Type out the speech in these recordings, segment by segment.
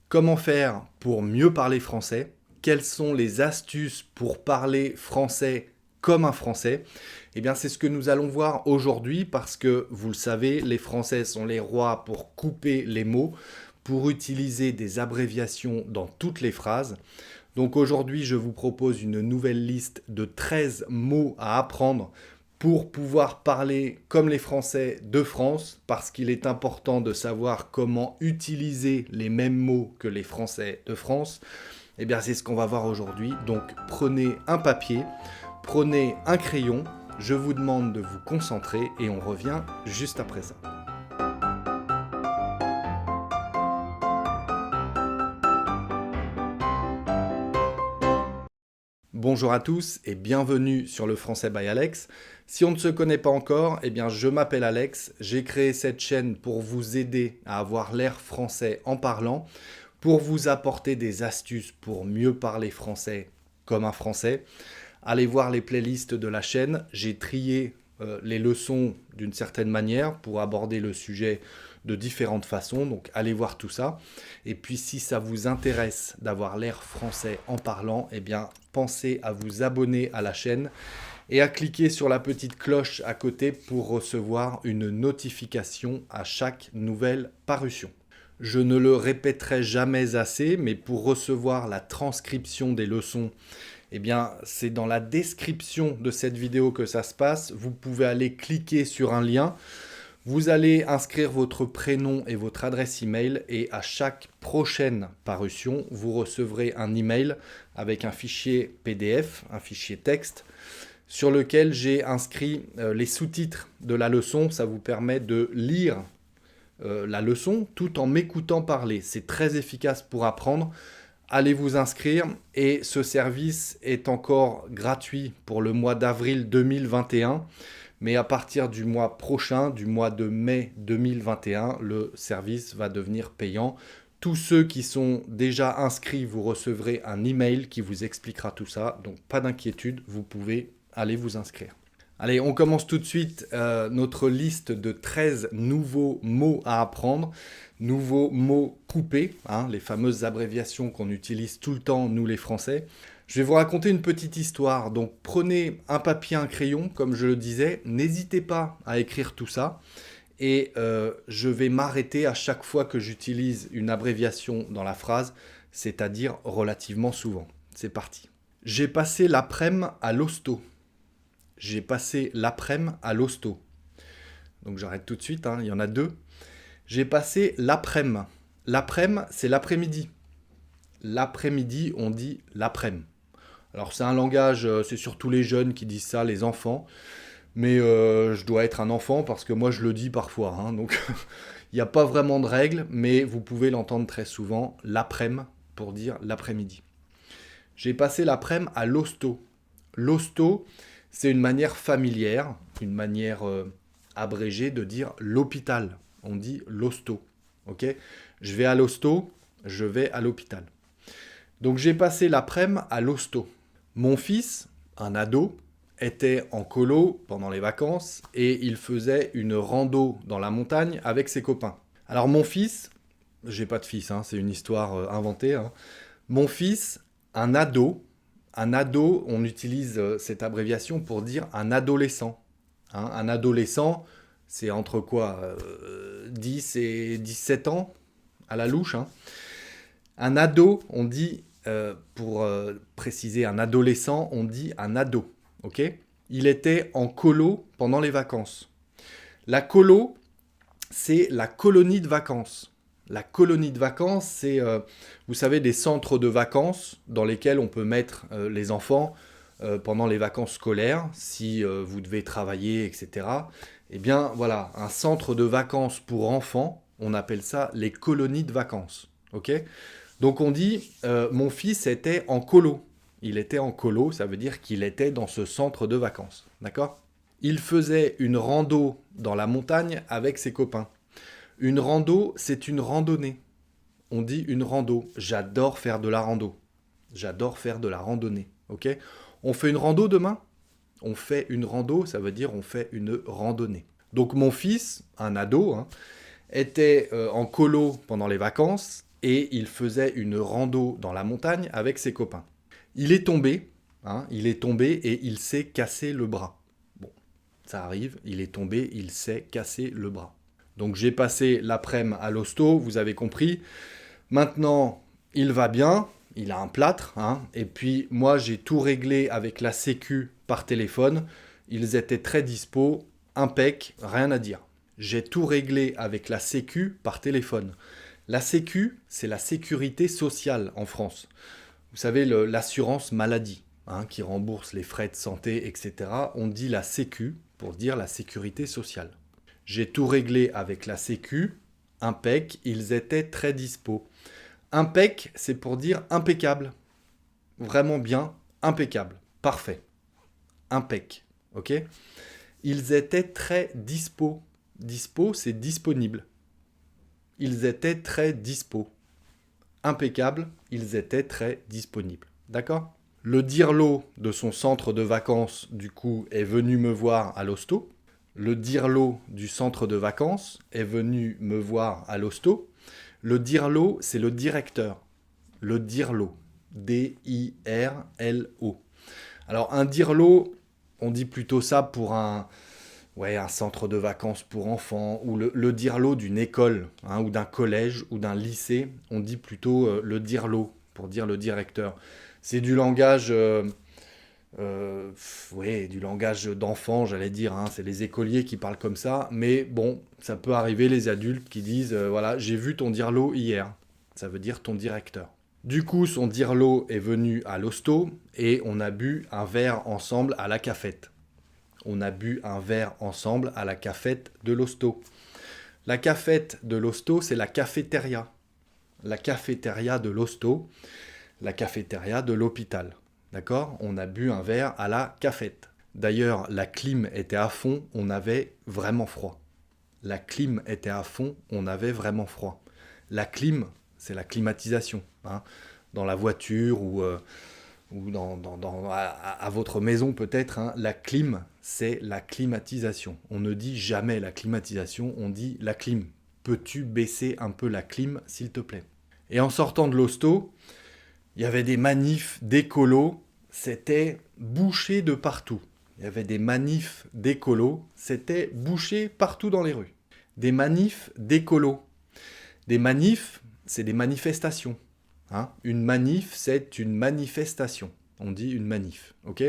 Comment faire pour mieux parler français? Quelles sont les astuces pour parler français comme un Français? Eh bien, c'est ce que nous allons voir aujourd'hui parce que, vous le savez, les Français sont les rois pour couper les mots, pour utiliser des abréviations dans toutes les phrases. Donc aujourd'hui, je vous propose une nouvelle liste de 13 mots à apprendre pour pouvoir parler comme les Français de France, parce qu'il est important de savoir comment utiliser les mêmes mots que les Français de France. Eh bien, c'est ce qu'on va voir aujourd'hui. Donc prenez un papier, prenez un crayon, je vous demande de vous concentrer et on revient juste après ça. Bonjour à tous et bienvenue sur le Français by Alex. Si on ne se connaît pas encore, eh bien je m'appelle Alex. J'ai créé cette chaîne pour vous aider à avoir l'air français en parlant, pour vous apporter des astuces pour mieux parler français comme un Français. Allez voir les playlists de la chaîne. J'ai trié les leçons d'une certaine manière pour aborder le sujet de différentes façons, donc allez voir tout ça. Et puis si ça vous intéresse d'avoir l'air français en parlant, eh bien pensez à vous abonner à la chaîne et à cliquer sur la petite cloche à côté pour recevoir une notification à chaque nouvelle parution. Je ne le répéterai jamais assez, mais pour recevoir la transcription des leçons, eh bien, c'est dans la description de cette vidéo que ça se passe. Vous pouvez aller cliquer sur un lien. Vous allez inscrire votre prénom et votre adresse email et à chaque prochaine parution, vous recevrez un email avec un fichier PDF, un fichier texte, sur lequel j'ai inscrit les sous-titres de la leçon. Ça vous permet de lire la leçon tout en m'écoutant parler. C'est très efficace pour apprendre. Allez vous inscrire et ce service est encore gratuit pour le mois d'avril 2021. Mais à partir du mois prochain, du mois de mai 2021, le service va devenir payant. Tous ceux qui sont déjà inscrits, vous recevrez un email qui vous expliquera tout ça. Donc pas d'inquiétude, vous pouvez aller vous inscrire. Allez, on commence tout de suite notre liste de 13 nouveaux mots à apprendre. Nouveaux mots coupés, les fameuses abréviations qu'on utilise tout le temps, nous les Français. Je vais vous raconter une petite histoire. Donc prenez un papier, un crayon, comme je le disais. N'hésitez pas à écrire tout ça. Et je vais m'arrêter à chaque fois que j'utilise une abréviation dans la phrase, c'est-à-dire relativement souvent. C'est parti. J'ai passé l'après-midi à l'hosto. J'ai passé l'après-midi à l'hosto. Donc j'arrête tout de suite, il y en a deux. J'ai passé l'après-midi. L'après-midi, c'est l'après-midi. L'après-midi, on dit l'après-midi. Alors c'est un langage, c'est surtout les jeunes qui disent ça, les enfants. Mais je dois être un enfant parce que moi je le dis parfois. Donc il n'y a pas vraiment de règles, mais vous pouvez l'entendre très souvent, l'après-midi, pour dire l'après-midi. J'ai passé l'après-midi à l'hosto. L'hosto, c'est une manière familière, une manière abrégée de dire l'hôpital. On dit l'hosto. Ok ? Je vais à l'hosto, je vais à l'hôpital. Donc j'ai passé l'après-midi à l'hosto. Mon fils, un ado, était en colo pendant les vacances et il faisait une rando dans la montagne avec ses copains. Alors mon fils, j'ai pas de fils, c'est une histoire inventée. Mon fils, un ado, on utilise cette abréviation pour dire un adolescent. Un adolescent, c'est entre quoi 10 et 17 ans à la louche. Un ado, on dit, pour préciser un adolescent, on dit un ado. Ok ? Il était en colo pendant les vacances. La colo, c'est la colonie de vacances. La colonie de vacances, c'est, vous savez, des centres de vacances dans lesquels on peut mettre les enfants pendant les vacances scolaires, si vous devez travailler, etc. Eh bien, voilà, un centre de vacances pour enfants, on appelle ça les colonies de vacances. Ok ? Donc on dit, mon fils était en colo. Il était en colo, ça veut dire qu'il était dans ce centre de vacances. D'accord ? Il faisait une rando dans la montagne avec ses copains. Une rando, c'est une randonnée. On dit une rando. J'adore faire de la rando. J'adore faire de la randonnée. Ok ? On fait une rando demain ? On fait une rando, ça veut dire on fait une randonnée. Donc mon fils, un ado, était en colo pendant les vacances et il faisait une rando dans la montagne avec ses copains. Il est tombé, et il s'est cassé le bras. Bon, ça arrive, il est tombé, il s'est cassé le bras. Donc j'ai passé l'après-midi à l'hosto, vous avez compris. Maintenant, il va bien, il a un plâtre, et puis moi j'ai tout réglé avec la sécu par téléphone. Ils étaient très dispo, impec, rien à dire. J'ai tout réglé avec la sécu par téléphone. La sécu, c'est la sécurité sociale en France. Vous savez, l'assurance maladie, qui rembourse les frais de santé, etc. On dit la sécu pour dire la sécurité sociale. J'ai tout réglé avec la sécu, impec, ils étaient très dispo. Impec, c'est pour dire impeccable. Vraiment bien, impeccable, parfait. Impec, ok ? Ils étaient très dispo. Dispo, c'est disponible. Ils étaient très dispo. Impeccable, ils étaient très disponibles. D'accord ? Le dirlo de son centre de vacances, du coup, est venu me voir à l'hosto. Le dirlo du centre de vacances est venu me voir à l'hosto. Le dirlo, c'est le directeur. Le dirlo. D-I-R-L-O. Alors, un dirlo, on dit plutôt ça pour un centre de vacances pour enfants, ou le dirlo d'une école, ou d'un collège, ou d'un lycée. On dit plutôt le dirlo, pour dire le directeur. C'est du langage... du langage d'enfant, j'allais dire, c'est les écoliers qui parlent comme ça, mais bon, ça peut arriver les adultes qui disent, voilà, j'ai vu ton dirlo hier, ça veut dire ton directeur. Du coup, son dirlo est venu à l'hosto et on a bu un verre ensemble à la cafette. On a bu un verre ensemble à la cafette de l'hosto. La cafette de l'hosto, c'est la cafétéria. La cafétéria de l'hosto, la cafétéria de l'hôpital. D'accord ? On a bu un verre à la cafette. D'ailleurs, la clim était à fond, on avait vraiment froid. La clim était à fond, on avait vraiment froid. La clim, c'est la climatisation. Dans la voiture ou à votre maison peut-être, la clim, c'est la climatisation. On ne dit jamais la climatisation, on dit la clim. Peux-tu baisser un peu la clim, s'il te plaît ? Et en sortant de l'hosto, il y avait des manifs d'écolos, c'était bouché de partout. Il y avait des manifs d'écolos, c'était bouché partout dans les rues. Des manifs d'écolos. Des manifs, c'est des manifestations. Une manif, c'est une manifestation. On dit une manif, ok ?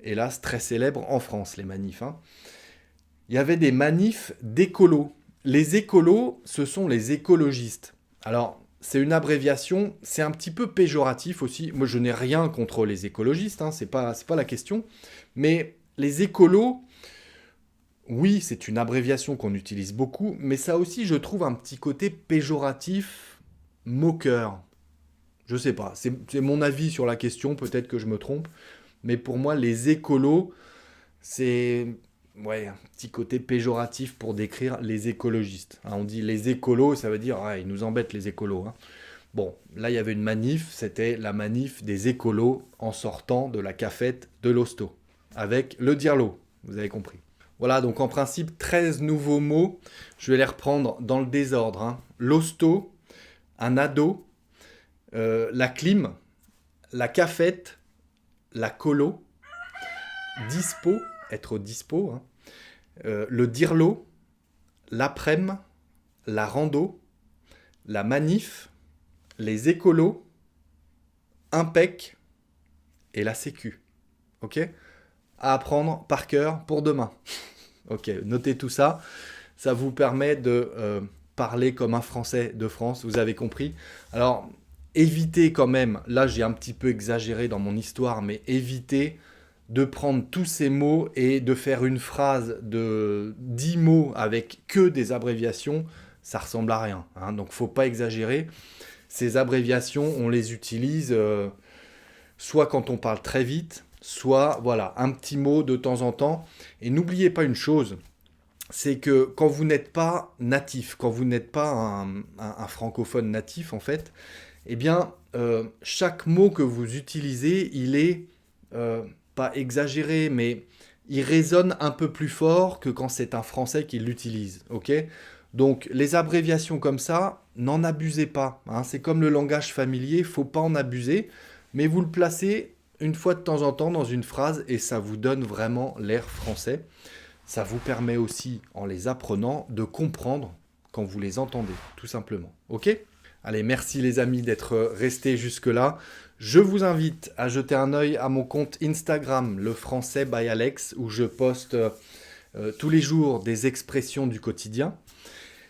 Hélas, très célèbre en France, les manifs. Il y avait des manifs d'écolos. Les écolos, ce sont les écologistes. Alors, c'est une abréviation, c'est un petit peu péjoratif aussi. Moi, je n'ai rien contre les écologistes, c'est pas la question. Mais les écolos, oui, c'est une abréviation qu'on utilise beaucoup, mais ça aussi, je trouve un petit côté péjoratif, moqueur. Je sais pas, c'est mon avis sur la question, peut-être que je me trompe, mais pour moi, les écolos, c'est un petit côté péjoratif pour décrire les écologistes. On dit les écolos, ça veut dire, ils nous embêtent les écolos. Bon, là, il y avait une manif, c'était la manif des écolos en sortant de la cafette de l'hosto, avec le dirlo, vous avez compris. Voilà, donc en principe, 13 nouveaux mots, je vais les reprendre dans le désordre. L'hosto, un ado, la clim, la cafette, la colo, dispo, être dispo, le dirlo, l'après-midi, la rando, la manif, les écolos, impec et la sécu. Ok ? À apprendre par cœur pour demain. Ok, notez tout ça. Ça vous permet de parler comme un Français de France, vous avez compris. Alors, évitez quand même, là j'ai un petit peu exagéré dans mon histoire, mais évitez de prendre tous ces mots et de faire une phrase de 10 mots avec que des abréviations, ça ressemble à rien. Donc faut pas exagérer. Ces abréviations, on les utilise soit quand on parle très vite, soit un petit mot de temps en temps. Et n'oubliez pas une chose, c'est que quand vous n'êtes pas natif, quand vous n'êtes pas un francophone natif en fait, eh bien, chaque mot que vous utilisez, il est pas exagéré, mais il résonne un peu plus fort que quand c'est un Français qui l'utilise, ok ? Donc les abréviations comme ça, n'en abusez pas, hein. C'est comme le langage familier, faut pas en abuser, mais vous le placez une fois de temps en temps dans une phrase et ça vous donne vraiment l'air français. Ça vous permet aussi, en les apprenant, de comprendre quand vous les entendez, tout simplement. Ok? Allez, merci les amis d'être restés jusque-là. Je vous invite à jeter un œil à mon compte Instagram, le français by Alex, où je poste tous les jours des expressions du quotidien.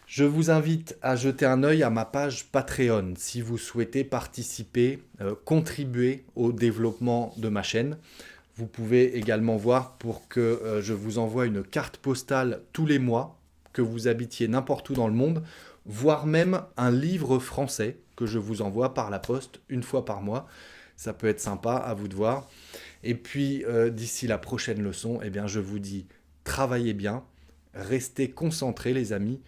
Je vous invite à jeter un œil à ma page Patreon si vous souhaitez participer, contribuer au développement de ma chaîne. Vous pouvez également voir pour que je vous envoie une carte postale tous les mois, que vous habitiez n'importe où dans le monde, voire même un livre français que je vous envoie par la poste une fois par mois. Ça peut être sympa, à vous de voir. Et puis, d'ici la prochaine leçon, eh bien, je vous dis, travaillez bien, restez concentrés les amis,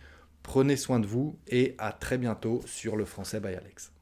prenez soin de vous et à très bientôt sur le Français by Alex.